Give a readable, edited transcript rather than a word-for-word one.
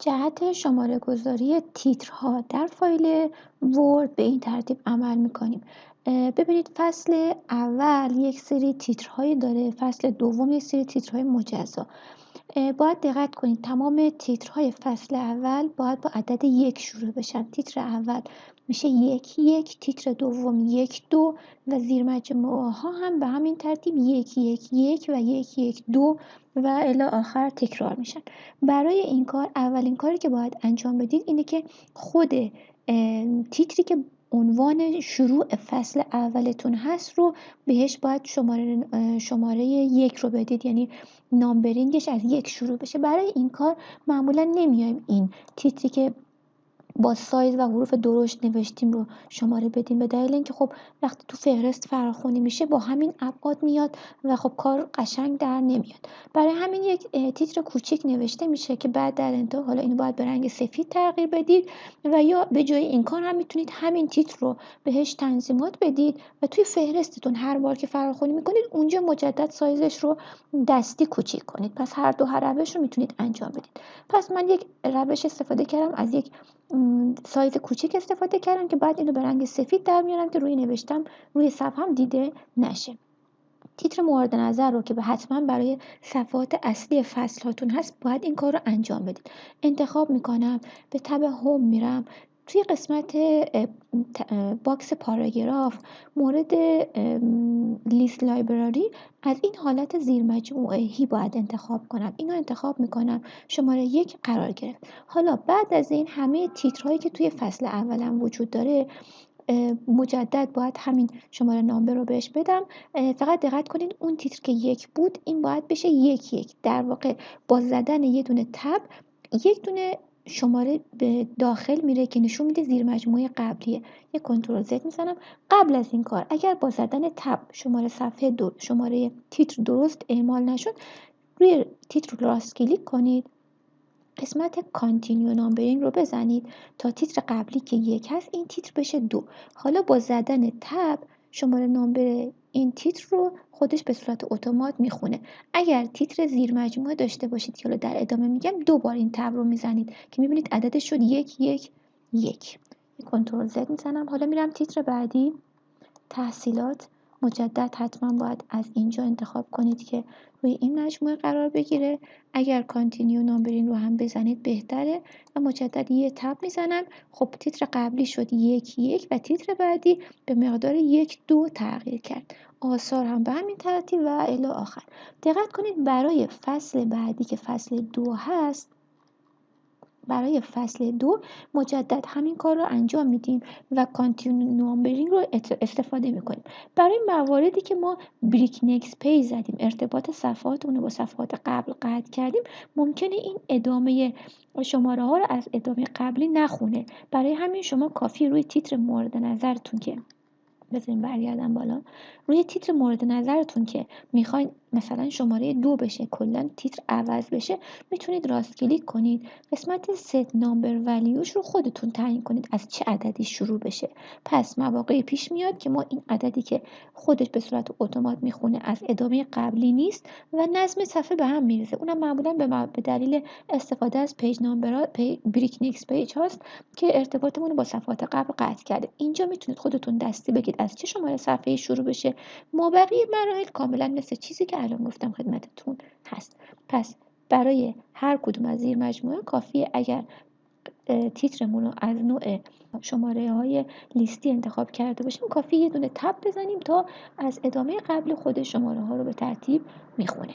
جهت شماره‌گذاری تیترها در فایل ورد به این ترتیب عمل می‌کنیم. ببینید فصل اول یک سری تیترهایی داره، فصل دوم یک سری تیترهای مجزا. باید دقت کنید تمام تیترهای فصل اول باید با عدد 1 شروع بشن. تیتر اول میشه 1 تیتر دوم 1 2 و زیر مجموعه ها هم به همین ترتیب 1 و 1 و الی آخر تکرار میشن. برای این کار اولین کاری که باید انجام بدید اینه که خود تیتری که عنوان شروع فصل اولتون هست رو بهش باید شماره 1 رو بدید، یعنی نامبرینگش از 1 شروع بشه. برای این کار معمولا نمیایم این تیتری که با سایز و حروف درشت نوشتیم رو شماره بدیم، به دلیل اینکه خب وقتی تو فهرست فراخوانی میشه با همین ابعاد میاد و خب کار قشنگ در نمیاد. برای همین یک تیتر کوچیک نوشته میشه که بعد در انتها حالا اینو باید به رنگ سفید تغییر بدید و یا به جای این کار هم میتونید همین تیتر رو بهش تنظیمات بدید و توی فهرستتون هر بار که فراخوانی میکنید اونجا مجدد سایزش رو دستی کوچیک کنید. پس هر روش رو میتونید انجام بدید. پس من یک روش استفاده کردم، از یک سایز کوچیک استفاده کردم که بعد اینو به رنگ سفید در میارم که روی صفحه‌ام دیده نشه. تیتر مورد نظر رو که حتما برای صفحات اصلی فصل هاتون هست باید این کار رو انجام بدید. انتخاب میکنم، به تب هوم میرم، توی قسمت باکس پاراگراف مورد لیست لایبراری از این حالت زیر مجموعه هی باید انتخاب کنم. اینو انتخاب میکنم، شماره 1 قرار گرفت. حالا بعد از این همه تیترهایی که توی فصل اولم وجود داره مجدد باید همین شماره نامبر رو بهش بدم. فقط دقت کنید اون تیتر که 1 بود این باید بشه 1 در واقع با زدن یه دونه تب یک دونه شماره به داخل میره که نشون میده زیر مجموعه قبلیه. یه کنترل زد میزنم. قبل از این کار اگر با زدن تب شماره تیتر درست اعمال نشد، روی تیتر راست کلیک کنید، قسمت کانتینیو نامبرینگ رو بزنید تا تیتر قبلی که 1 هست این تیتر بشه 2. حالا با زدن تب شماره نامبر این تیتر رو خودش به صورت اتومات میخونه. اگر تیتر زیر مجموعه داشته باشید که حالا در ادامه میگم 2 بار این تب رو میزنید که میبینید عددش شد 1 کنترل زد میزنم. حالا میرم تیتر بعدی، تحصیلات. مجدد حتما باید از اینجا انتخاب کنید که روی این مجموعه قرار بگیره. اگر کانتینیو نامبرینگ رو هم بزنید بهتره و مجدد یه تب میزنم. خب تیتر قبلی شد 1 و تیتر بعدی به مقدار 1 2 تغییر کرد. آثار هم به همین ترتیب و الی آخر. دقت کنید برای فصل بعدی که فصل 2 هست، برای فصل 2 مجدد همین کار رو انجام میدیم و کانتینیو نامبرینگ رو استفاده میکنیم. برای مواردی که ما بریک نکست پیج زدیم، ارتباط صفحاتمون رو با صفحات قبل قطع کردیم، ممکنه این ادامه شماره ها رو از ادامه قبلی نخونه. برای همین شما کافی روی تیتر مورد نظرتون که بذاریم برگردم بالا، روی تیتر مورد نظرتون که میخواین مثلا شماره 2 بشه، کلا تیتر عوض بشه، میتونید راست کلیک کنید، قسمت set number valueش رو خودتون تعیین کنید از چه عددی شروع بشه. پس مواقعی پیش میاد که ما این عددی که خودش به صورت اتومات میخونه از ادامه قبلی نیست و نظم صفحه به هم میریزه. اونم معمولا به دلیل استفاده از پیج نامبرها، بریک نکست پیج هاست که ارتباطمون رو با صفحات قبل قطع کرده. اینجا میتونید خودتون دستی بگید از چه شماره صفحه‌ای شروع بشه. مابقی مراحل کاملا مثل چیزی که الان گفتم خدمتتون هست. پس برای هر کدوم از زیر مجموعه کافیه اگر تیترمون رو از نوع شماره های لیستی انتخاب کرده باشیم، کافی یه دونه تب بزنیم تا از ادامه قبل خود شماره ها رو به ترتیب میخونه.